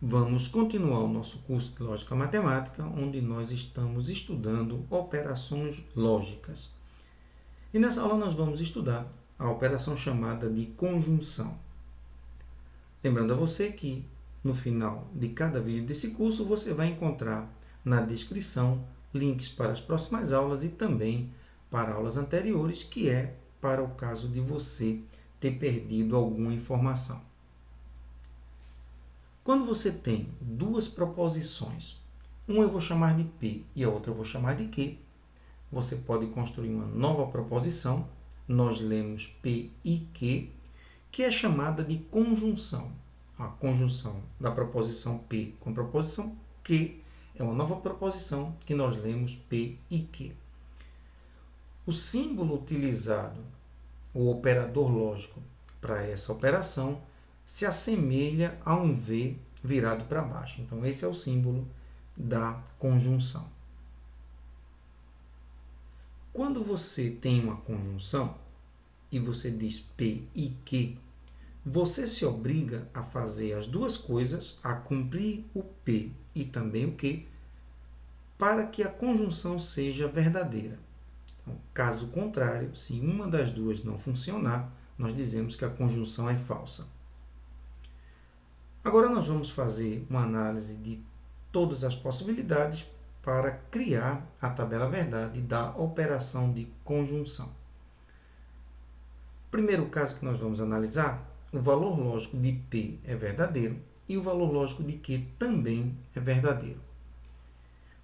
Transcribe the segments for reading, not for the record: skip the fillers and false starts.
Vamos continuar o nosso curso de Lógica Matemática, onde nós estamos estudando operações lógicas. E nessa aula nós vamos estudar a operação chamada de conjunção. Lembrando a você que no final de cada vídeo desse curso você vai encontrar na descrição links para as próximas aulas e também para aulas anteriores, que é para o caso de você ter perdido alguma informação. Quando você tem duas proposições, uma eu vou chamar de P e a outra eu vou chamar de Q, você pode construir uma nova proposição, nós lemos P e Q, que é chamada de conjunção. A conjunção da proposição P com a proposição Q é uma nova proposição que nós lemos P e Q. O símbolo utilizado, o operador lógico para essa operação, se assemelha a um V virado para baixo. Então, esse é o símbolo da conjunção. Quando você tem uma conjunção e você diz P e Q, você se obriga a fazer as duas coisas, a cumprir o P e também o Q, para que a conjunção seja verdadeira. Então, caso contrário, se uma das duas não funcionar, nós dizemos que a conjunção é falsa. Agora nós vamos fazer uma análise de todas as possibilidades para criar a tabela verdade da operação de conjunção. Primeiro caso que nós vamos analisar, o valor lógico de P é verdadeiro e o valor lógico de Q também é verdadeiro.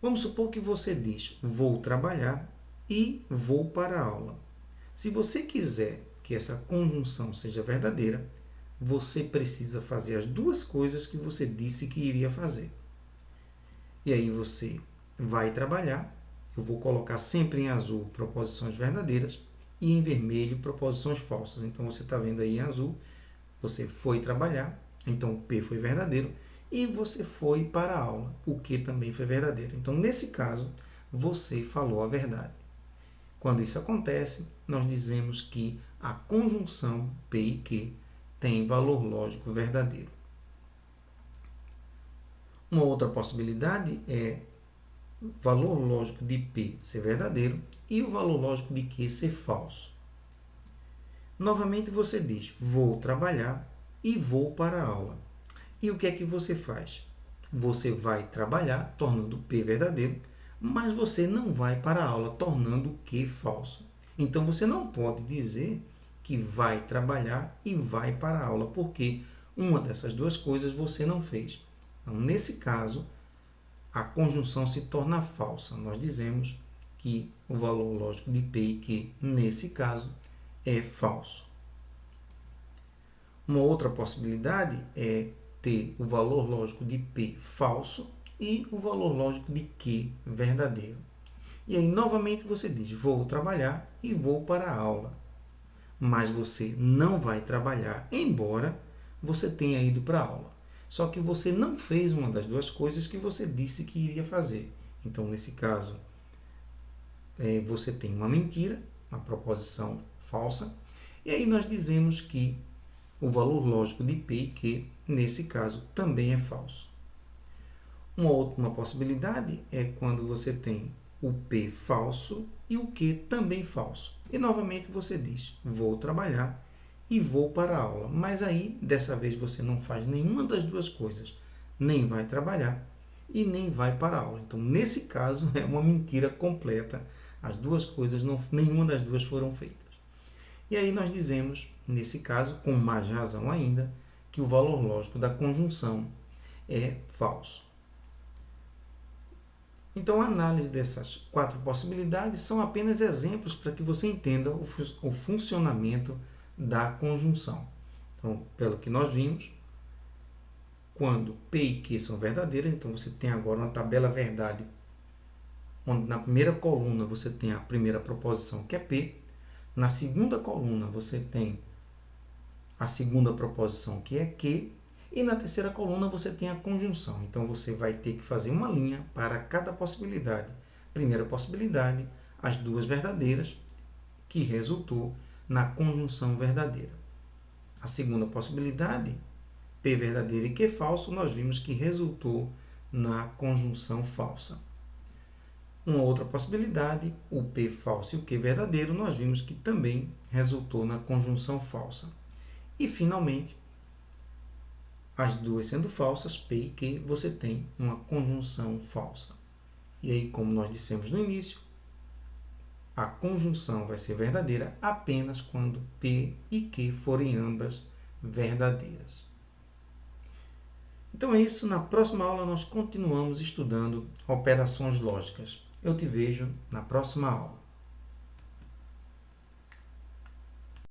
Vamos supor que você diz, vou trabalhar e vou para a aula. Se você quiser que essa conjunção seja verdadeira, você precisa fazer as duas coisas que você disse que iria fazer. E aí você vai trabalhar, eu vou colocar sempre em azul proposições verdadeiras e em vermelho proposições falsas. Então você está vendo aí em azul, você foi trabalhar, então o P foi verdadeiro, e você foi para a aula, o Q também foi verdadeiro. Então nesse caso, você falou a verdade. Quando isso acontece, nós dizemos que a conjunção P e Q tem valor lógico verdadeiro. Uma outra possibilidade é o valor lógico de P ser verdadeiro e o valor lógico de Q ser falso. Novamente você diz, vou trabalhar e vou para a aula. E o que é que você faz? Você vai trabalhar, tornando P verdadeiro, mas você não vai para a aula, tornando Q falso. Então você não pode dizer que vai trabalhar e vai para a aula, porque uma dessas duas coisas você não fez. Então, nesse caso, a conjunção se torna falsa. Nós dizemos que o valor lógico de P e Q, nesse caso, é falso. Uma outra possibilidade é ter o valor lógico de P falso e o valor lógico de Q verdadeiro. E aí, novamente, você diz, vou trabalhar e vou para a aula. Mas você não vai trabalhar, embora você tenha ido para a aula. Só que você não fez uma das duas coisas que você disse que iria fazer. Então, nesse caso, você tem uma mentira, uma proposição falsa, e aí nós dizemos que o valor lógico de P e Q, nesse caso, também é falso. Uma outra possibilidade é quando você tem o P falso e o Q também falso. E novamente você diz, vou trabalhar e vou para a aula. Mas aí, dessa vez, você não faz nenhuma das duas coisas. Nem vai trabalhar e nem vai para a aula. Então, nesse caso, é uma mentira completa. As duas coisas, nenhuma das duas foram feitas. E aí nós dizemos, nesse caso, com mais razão ainda, que o valor lógico da conjunção é falso. Então, a análise dessas quatro possibilidades são apenas exemplos para que você entenda o funcionamento da conjunção. Então, pelo que nós vimos, quando P e Q são verdadeiras, então você tem agora uma tabela verdade, onde na primeira coluna você tem a primeira proposição, que é P, na segunda coluna você tem a segunda proposição, que é Q, e na terceira coluna você tem a conjunção. Então você vai ter que fazer uma linha para cada possibilidade. Primeira possibilidade, as duas verdadeiras, que resultou na conjunção verdadeira. A segunda possibilidade, P verdadeiro e Q falso, nós vimos que resultou na conjunção falsa. Uma outra possibilidade, o P falso e o Q verdadeiro, nós vimos que também resultou na conjunção falsa. E, finalmente, as duas sendo falsas, P e Q, você tem uma conjunção falsa. E aí, como nós dissemos no início, a conjunção vai ser verdadeira apenas quando P e Q forem ambas verdadeiras. Então é isso. Na próxima aula nós continuamos estudando operações lógicas. Eu te vejo na próxima aula.